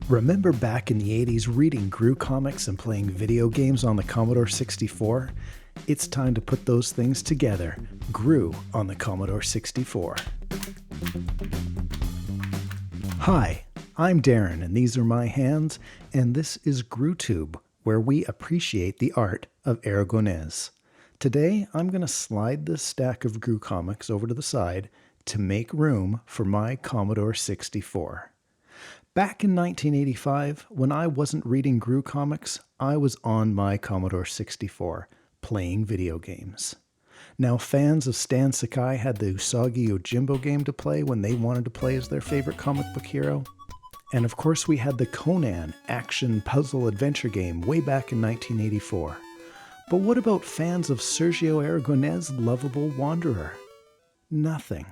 Remember back in the 80s reading Groo comics and playing video games on the Commodore 64? It's time to put those things together. Groo on the Commodore 64. Hi, I'm Darren and these are my hands, and this is GrooTube, where we appreciate the art of Aragonese. Today I'm going to slide this stack of Groo comics over to the side to make room for my Commodore 64. Back in 1985, when I wasn't reading Groo comics, I was on my Commodore 64, playing video games. Now, fans of Stan Sakai had the Usagi Yojimbo game to play when they wanted to play as their favorite comic book hero. And of course, we had the Conan action puzzle adventure game way back in 1984. But what about fans of Sergio Aragonés's lovable Wanderer? Nothing.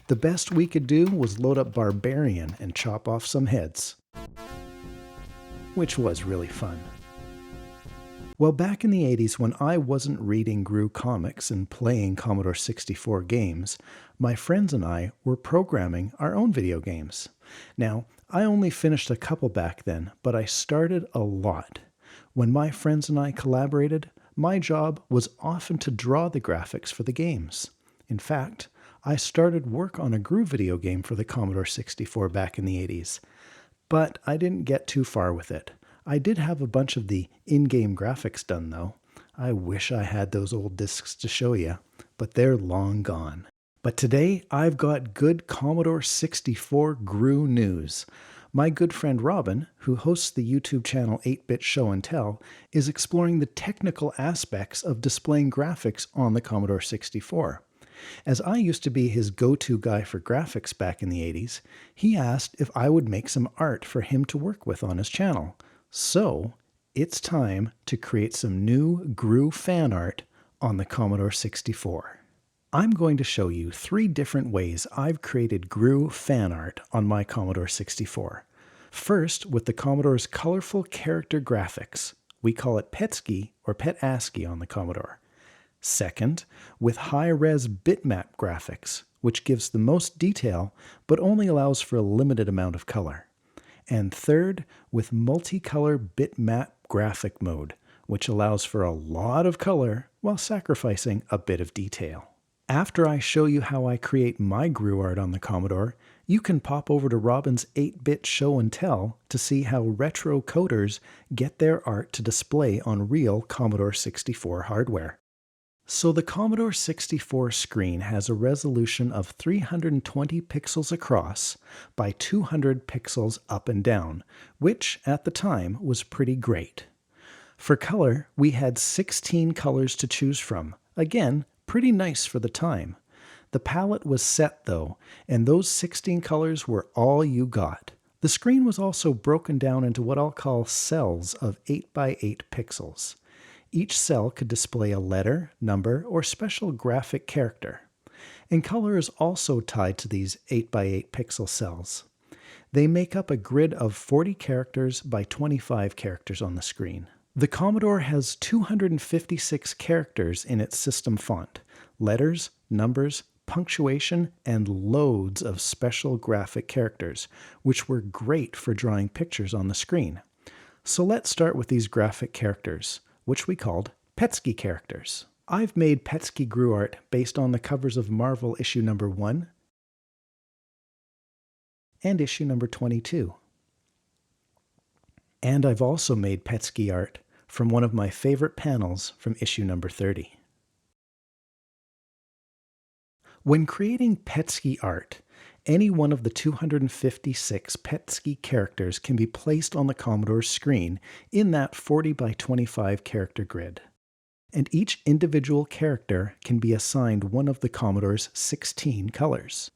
The best we could do was load up Barbarian and chop off some heads. Which was really fun. Well, back in the 80s when I wasn't reading Groo comics and playing Commodore 64 games, my friends and I were programming our own video games. Now, I only finished a couple back then, but I started a lot. When my friends and I collaborated, my job was often to draw the graphics for the games. In fact, I started work on a Groo video game for the Commodore 64 back in the 80s, but I didn't get too far with it. I did have a bunch of the in-game graphics done though. I wish I had those old discs to show you, but they're long gone. But today I've got good Commodore 64 Groo news. My good friend Robin, who hosts the YouTube channel 8-Bit Show and Tell, is exploring the technical aspects of displaying graphics on the Commodore 64. As I used to be his go-to guy for graphics back in the 80s, he asked if I would make some art for him to work with on his channel. So, it's time to create some new Groo fan art on the Commodore 64. I'm going to show you 3 different ways I've created Groo fan art on my Commodore 64. First, with the Commodore's colorful character graphics. We call it PETSCI or PET ASCII on the Commodore. Second, with high-res bitmap graphics, which gives the most detail but only allows for a limited amount of color. And third, with MultiColor Bitmap graphic mode, which allows for a lot of color while sacrificing a bit of detail. After I show you how I create my Groo art on the Commodore, you can pop over to Robin's 8-Bit Show and Tell to see how retro coders get their art to display on real Commodore 64 hardware. So the Commodore 64 screen has a resolution of 320 pixels across by 200 pixels up and down, which at the time was pretty great. For color, we had 16 colors to choose from. Again, pretty nice for the time. The palette was set though, and those 16 colors were all you got. The screen was also broken down into what I'll call cells of 8 by 8 pixels. Each cell could display a letter, number, or special graphic character. And color is also tied to these 8 by 8 pixel cells. They make up a grid of 40 characters by 25 characters on the screen. The Commodore has 256 characters in its system font, letters, numbers, punctuation, and loads of special graphic characters, which were great for drawing pictures on the screen. So let's start with these graphic characters, which we called PETSCI characters. I've made PETSCI Groo art based on the covers of Marvel issue number 1 and issue number 22. And I've also made PETSCI art from one of my favorite panels from issue number 30. When creating PETSCI art, any one of the 256 PETSCI characters can be placed on the Commodore's screen in that 40 by 25 character grid. And each individual character can be assigned one of the Commodore's 16 colors.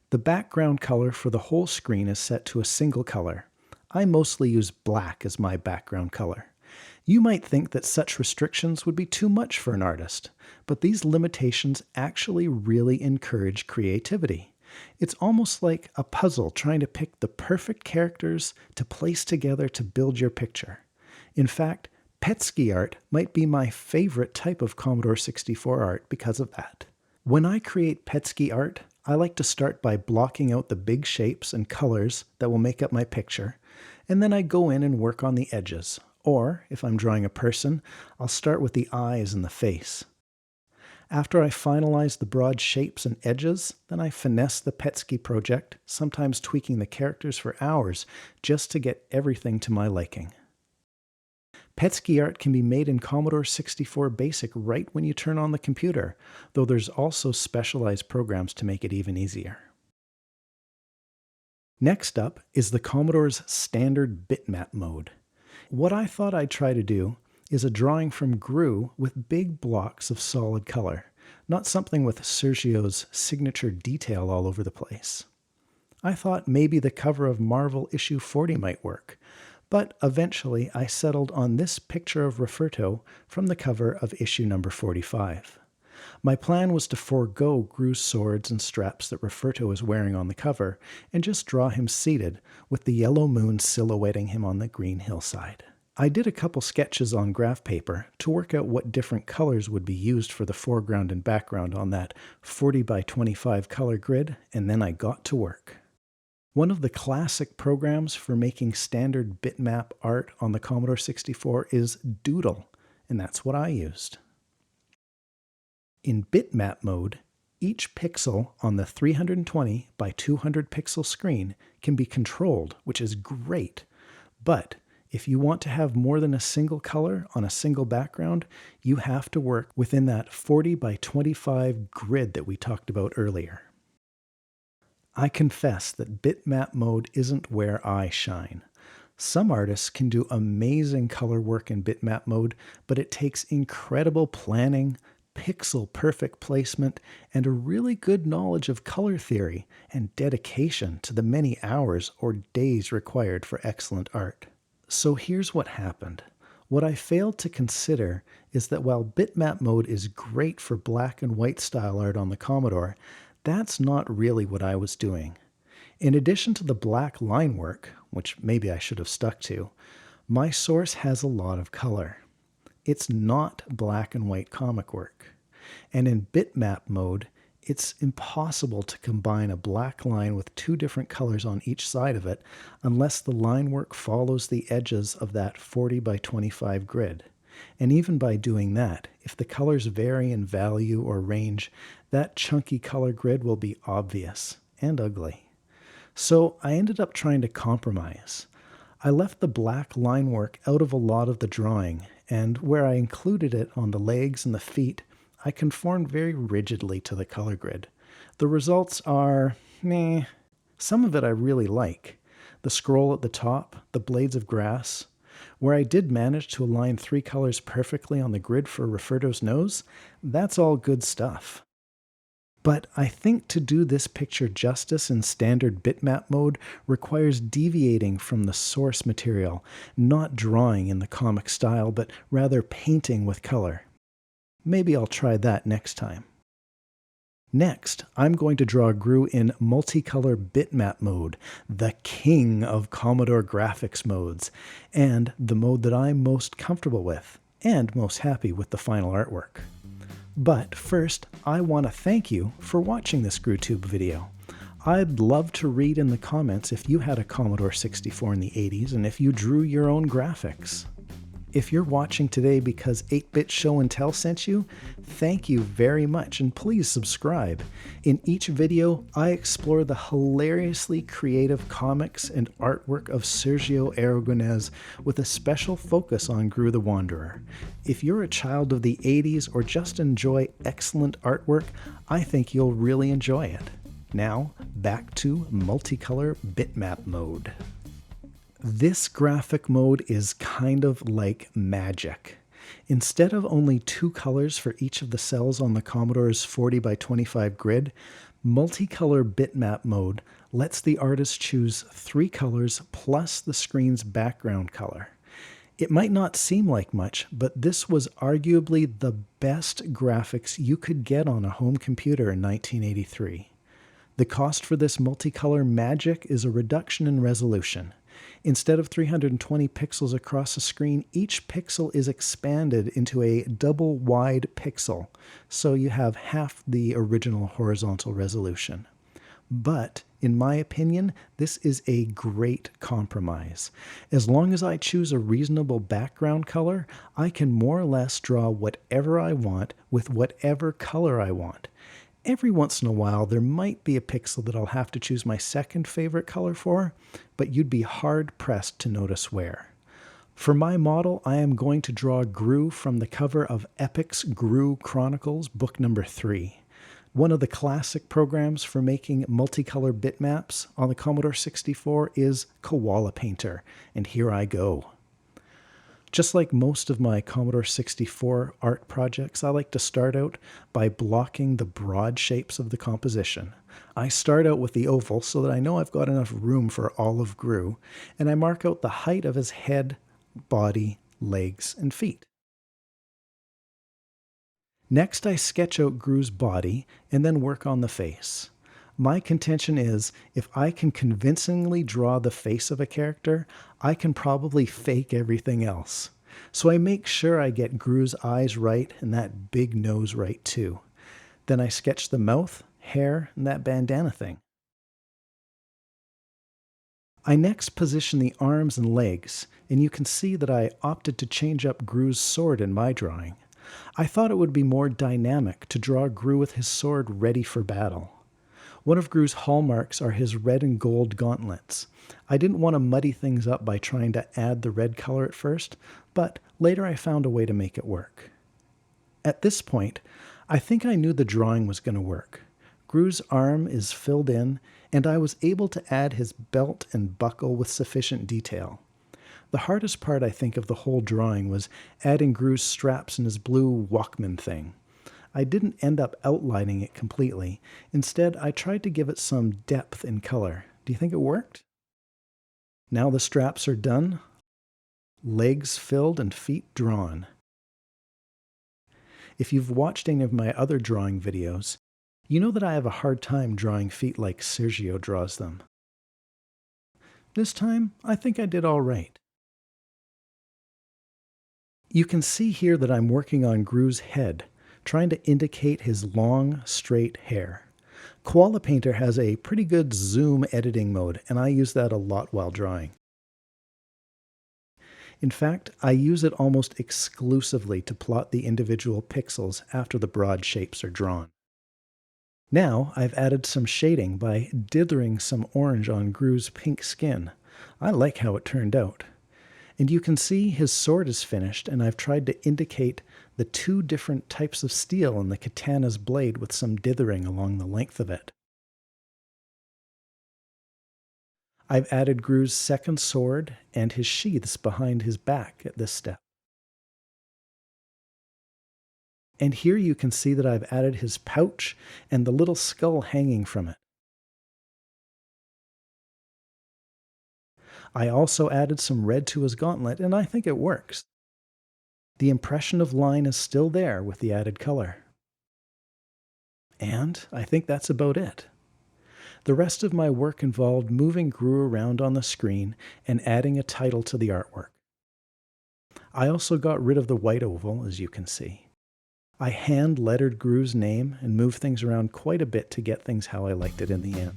The background color for the whole screen is set to a single color. I mostly use black as my background color. You might think that such restrictions would be too much for an artist, but these limitations actually really encourage creativity. It's almost like a puzzle trying to pick the perfect characters to place together to build your picture. In fact, PETSCI art might be my favorite type of Commodore 64 art because of that. When I create PETSCI art, I like to start by blocking out the big shapes and colors that will make up my picture, And then I go in and work on the edges. Or, if I'm drawing a person, I'll start with the eyes and the face. After I finalize the broad shapes and edges, then I finesse the Petsky project, sometimes tweaking the characters for hours just to get everything to my liking. Petsky art can be made in Commodore 64 BASIC right when you turn on the computer, though there's also specialized programs to make it even easier. Next up is the Commodore's standard Bitmap Mode. What I thought I'd try to do is a drawing from Groo with big blocks of solid color, not something with Sergio's signature detail all over the place. I thought maybe the cover of Marvel issue 40 might work, but eventually I settled on this picture of Rafferto from the cover of issue number 45. My plan was to forego Groo's swords and straps that Rafferto is wearing on the cover and just draw him seated with the yellow moon silhouetting him on the green hillside. I did a couple sketches on graph paper to work out what different colors would be used for the foreground and background on that 40 by 25 color grid, and then I got to work. One of the classic programs for making standard bitmap art on the Commodore 64 is Doodle, and that's what I used. In bitmap mode, each pixel on the 320 by 200 pixel screen can be controlled, which is great, but if you want to have more than a single color on a single background, you have to work within that 40 by 25 grid that we talked about earlier. I confess that bitmap mode isn't where I shine. Some artists can do amazing color work in bitmap mode, but it takes incredible planning, pixel-perfect placement, and a really good knowledge of color theory and dedication to the many hours or days required for excellent art. So here's what happened. What I failed to consider is that while bitmap mode is great for black and white style art on the Commodore, that's not really what I was doing. In addition to the black line work, which maybe I should have stuck to, my source has a lot of color. It's not black and white comic work. And in bitmap mode, it's impossible to combine a black line with two different colors on each side of it unless the line work follows the edges of that 40 by 25 grid. And even by doing that, if the colors vary in value or range, that chunky color grid will be obvious and ugly. So I ended up trying to compromise. I left the black line work out of a lot of the drawing, and where I included it on the legs and the feet, I conformed very rigidly to the color grid. The results are meh. Some of it I really like. The scroll at the top, the blades of grass. Where I did manage to align three colors perfectly on the grid for Rafferto's nose, that's all good stuff. But I think to do this picture justice in standard bitmap mode requires deviating from the source material, not drawing in the comic style, but rather painting with color. Maybe I'll try that next time. Next, I'm going to draw Groo in MultiColor Bitmap Mode, the king of Commodore graphics modes, and the mode that I'm most comfortable with, and most happy with the final artwork. But first, I want to thank you for watching this GrooTube video. I'd love to read in the comments if you had a Commodore 64 in the 80s and if you drew your own graphics. If you're watching today because 8-Bit Show and Tell sent you, thank you very much and please subscribe. In each video, I explore the hilariously creative comics and artwork of Sergio Aragonés with a special focus on Groo the Wanderer. If you're a child of the 80s or just enjoy excellent artwork, I think you'll really enjoy it. Now, back to MultiColor Bitmap Mode. This graphic mode is kind of like magic. Instead of only two colors for each of the cells on the Commodore's 40 by 25 grid, MultiColor Bitmap Mode lets the artist choose three colors plus the screen's background color. It might not seem like much, but this was arguably the best graphics you could get on a home computer in 1983. The cost for this multicolor magic is a reduction in resolution. Instead of 320 pixels across a screen, each pixel is expanded into a double wide pixel, so you have half the original horizontal resolution. But, in my opinion, this is a great compromise. As long as I choose a reasonable background color, I can more or less draw whatever I want with whatever color I want. Every once in a while, there might be a pixel that I'll have to choose my second favorite color for, but you'd be hard-pressed to notice where. For my model, I am going to draw Groo from the cover of Epic's Groo Chronicles, book number 3. One of the classic programs for making multicolor bitmaps on the Commodore 64 is Koala Painter, and here I go. Just like most of my Commodore 64 art projects, I like to start out by blocking the broad shapes of the composition. I start out with the oval so that I know I've got enough room for all of Groo, and I mark out the height of his head, body, legs, and feet. Next, I sketch out Groo's body and then work on the face. My contention is, if I can convincingly draw the face of a character, I can probably fake everything else. So I make sure I get Groo's eyes right and that big nose right too. Then I sketch the mouth, hair, and that bandana thing. I next position the arms and legs, and you can see that I opted to change up Groo's sword in my drawing. I thought it would be more dynamic to draw Groo with his sword ready for battle. One of Groo's hallmarks are his red and gold gauntlets. I didn't want to muddy things up by trying to add the red color at first, but later I found a way to make it work. At this point, I think I knew the drawing was going to work. Groo's arm is filled in, and I was able to add his belt and buckle with sufficient detail. The hardest part, I think, of the whole drawing was adding Groo's straps and his blue Walkman thing. I didn't end up outlining it completely. Instead, I tried to give it some depth in color. Do you think it worked? Now the straps are done, legs filled and feet drawn. If you've watched any of my other drawing videos, you know that I have a hard time drawing feet like Sergio draws them. This time, I think I did all right. You can see here that I'm working on Groo's head, trying to indicate his long, straight hair. Koala Painter has a pretty good zoom editing mode, and I use that a lot while drawing. In fact, I use it almost exclusively to plot the individual pixels after the broad shapes are drawn. Now I've added some shading by dithering some orange on Groo's pink skin. I like how it turned out. And you can see his sword is finished, and I've tried to indicate the two different types of steel in the katana's blade with some dithering along the length of it. I've added Groo's second sword and his sheaths behind his back at this step. And here you can see that I've added his pouch and the little skull hanging from it. I also added some red to his gauntlet, and I think it works. The impression of line is still there with the added color. And I think that's about it. The rest of my work involved moving Groo around on the screen and adding a title to the artwork. I also got rid of the white oval, as you can see. I hand-lettered Groo's name and moved things around quite a bit to get things how I liked it in the end.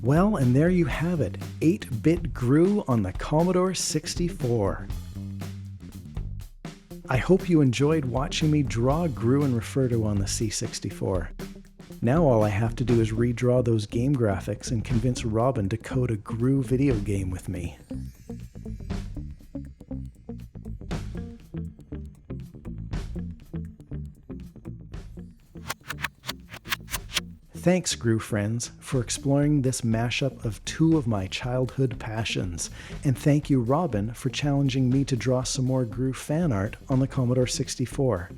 Well, and there you have it, 8-bit Groo on the Commodore 64. I hope you enjoyed watching me draw Groo and refer to on the C64. Now all I have to do is redraw those game graphics and convince Robin to code a Groo video game with me. Thanks, Groo friends, for exploring this mashup of two of my childhood passions. And thank you, Robin, for challenging me to draw some more Groo fan art on the Commodore 64.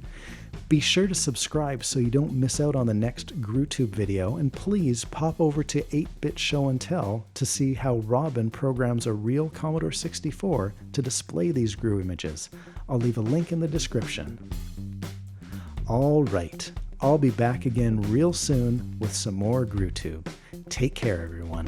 Be sure to subscribe so you don't miss out on the next GrooTube video, and please pop over to 8-Bit Show and Tell to see how Robin programs a real Commodore 64 to display these Groo images. I'll leave a link in the description. All right. I'll be back again real soon with some more GrooTube. Take care, everyone.